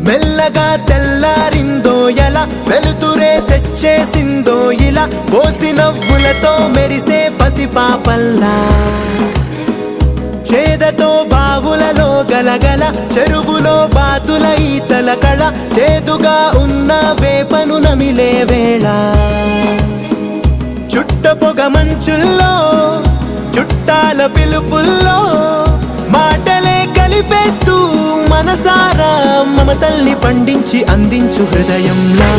మెల్లగా తెల్లారిందో ఎలా, వెలుతురే తెచ్చేసిందో ఇలా, పోసి నవ్వులతో మెరిసే పసిపాపల్లా. చేదతో బావులలో గలగల, చెరువులో బాతుల ఈతల కళ, చేదుగా ఉన్న వేపను నమిలే వేళ. చుట్ట పొగ మంచుల్లో, చుట్టాల పిలుపుల్లో, మాటలే కలిపేస్తూ మనసారా మమతల్ని పండించి అందించు హృదయంలా.